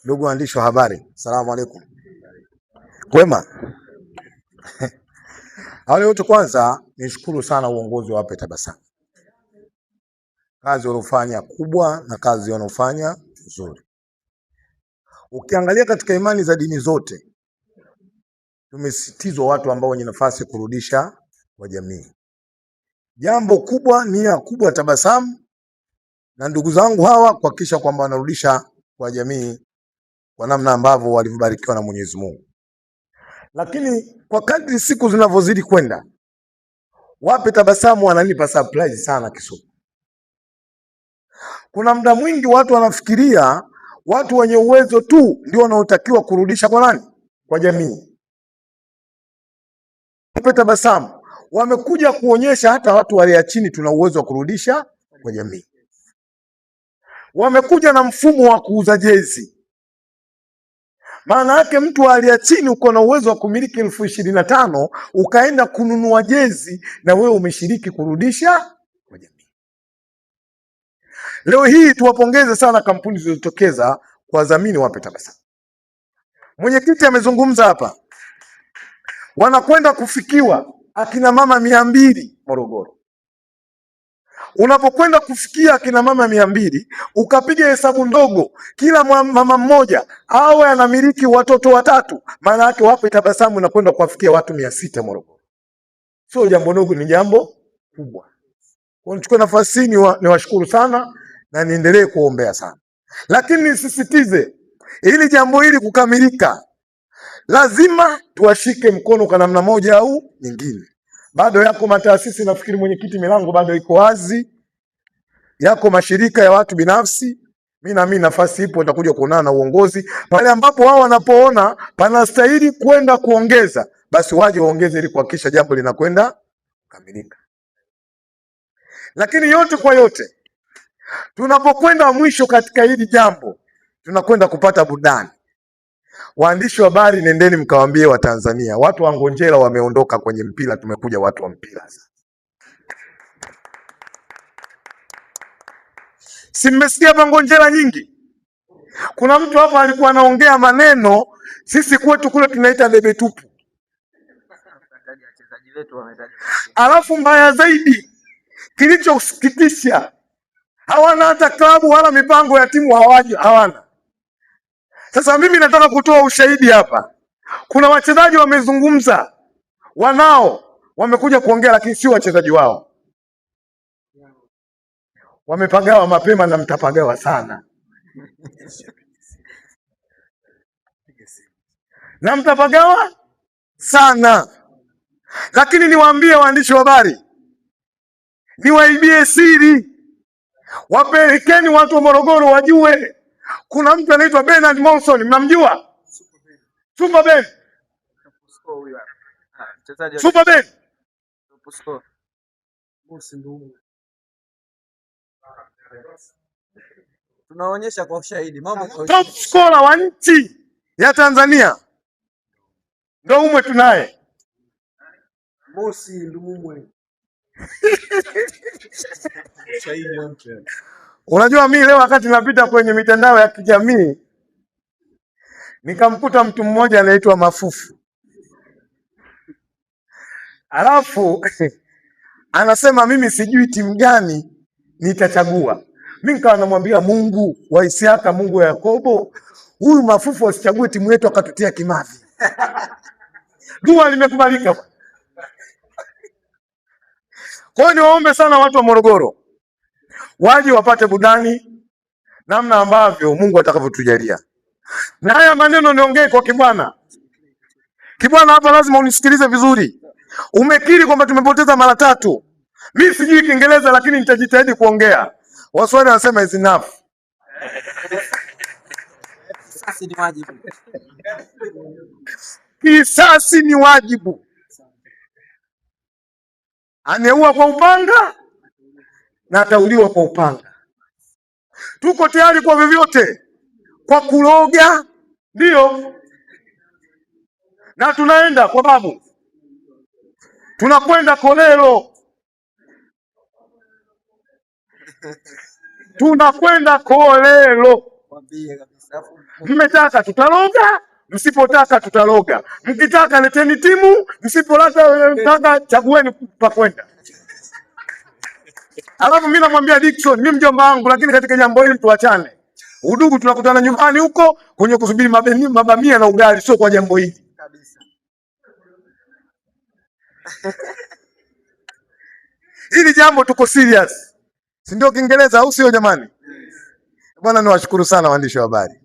Ndugu waandishi wa habari, asalamu alaykum. Kwema? Awali yote kwanza nishukuru sana uongozi wa Wape Tabasamu. Kazi waliofanya kubwa na kazi wanaofanya nzuri. Ukiangalia katika imani za dini zote, tumesisitizwa watu ambao wenye nafasi kurudisha kwa jamii. Jambo kubwa, nia kubwa Tabasamu na ndugu zangu hawa kuhakikisha kwamba wanarudisha kwa jamii kwa namna ambavyo walivyobarikiwa na Mwenyezi Mungu. Lakini kwa kadri siku zinavyozidi kwenda, Wape Tabasamu wananipa surprise sana Kisugu. Kuna muda mwingi watu wanafikiria watu wenye uwezo tu ndio wanaotakiwa kurudisha kwa nani? Kwa jamii. Wape Tabasamu wamekuja kuonyesha hata watu wale chini tuna uwezo wa kurudisha kwa jamii. Wamekuja na mfumo wa kuuza jezi. Maana yake mtu aliye chini uko na uwezo wa kumiliki 25,000 ukaenda kununua jezi na wewe umeshiriki kurudisha kwa jamii. Leo hii tuwapongeze sana kampuni zilizotokeza kwa dhamini Wape Tabasamu. Mwenyekiti amezungumza hapa. Wanakwenda kufikiwa akina mama 200 Morogoro. Unapokwenda kufikia akina mama 200, ukapiga hesabu ndogo, kila mama mmoja awe anamiliki watoto 3, maana yake Wape Tabasamu inakwenda kuwafikia watu 600 Morogoro. Sio jambo dogo, ni jambo kubwa. Kwa nichukue nafasi hii niwashukuru sana na niendelee kuombea sana. Lakini nisisitize, ili jambo hili kukamilika, lazima tuwashike mkono kwa namna moja au nyingine. Bado yako mataasisi, nafikiri mwenyekiti, milango bado iko wazi. Yako mashirika ya watu binafsi, mimi naamini nafasi ipo, nitakuja kuonana na uongozi pale ambapo wao wanapoona panastahili kwenda kuongeza, basi waje waongeze ili kuhakikisha jambo linakwenda kukamilika. Lakini yote kwa yote, tunapokwenda mwisho katika hili jambo, tunakwenda kupata burudani. Waandishi wa habari, nendeni mkawaambie Watanzania, watu wa Ngonjera wameondoka kwenye mpira, tumekuja watu wa mpira. Si mmesikia hapa Ngonjera nyingi? Kuna mtu hapa alikuwa anaongea maneno, sisi kwetu kule tunaita debe tupu. Alafu mbaya zaidi, kilichosikitisha, hawana hata klabu wala mipango ya timu hawana. Sasa mimi nataka kutoa ushahidi hapa. Kuna wachezaji wamezungumza, wamekuja kuongea, lakini si wachezaji wao. Wamepagawa mapema na mtapagawa sana. Na mtapagawa sana. Lakini niwaambie waandishi wa habari, niwaibie siri, wapelekeni watu wa Morogoro wajue. Kuna mtu anaitwa Bernard Monson, mnamjua? Super Ben. Super Ben. Tunaonyesha kwa ushahidi mambo kwa top scorer wa nchi ya Tanzania. Ndio umwe tunaye. Mosi Ndumwe. Unajua mimi leo wakati napita kwenye mitandao ya kijamii nikamkuta mtu mmoja anaitwa Mafufu. Alafu anasema mimi sijui timu gani nitachagua. Mimi nikawa namwambia Mungu wa Isiaka, Mungu wa Yakobo, huyu Mafufu asichague timu yetu akatutia kimavi. Dua limekubalika. Kwa hiyo niwaombe sana watu wa Morogoro waje wapate burudani namna ambavyo Mungu atakavyotujalia. Na haya maneno niongee kwa Kibwana. Kibwana, hapa lazima unisikilize vizuri. Umekiri kwamba tumepoteza mara 3. Mimi sijui Kiingereza lakini nitajitahidi kuongea. Waswahili wanasema is enough. Kisasi ni wajibu. Kisasi ni wajibu. Aneua kwa upanga na atauliwa kwa upanga. Tuko tayari kwa vyovyote, kwa kuloga, ndio. Na tunaenda kwa babu. Tunakwenda Kolelo. Tunakwenda Kolelo. Mmetaka tutaloga, msipotaka tutaloga. Mkitaka leteni timu, msipotaka chagueni pa kwenda. Alafu mimi namwambia Dickson, mimi mjomba wangu, lakini katika jambo hili tuachane. Udugu tunakutana nyumbani huko kwenye kusubiri mabamia na ugali, sio kwa jambo hili kabisa. Hili jambo tuko serious. Si ndio Kiingereza au sio jamani? Bwana niwashukuru sana waandishi wa habari.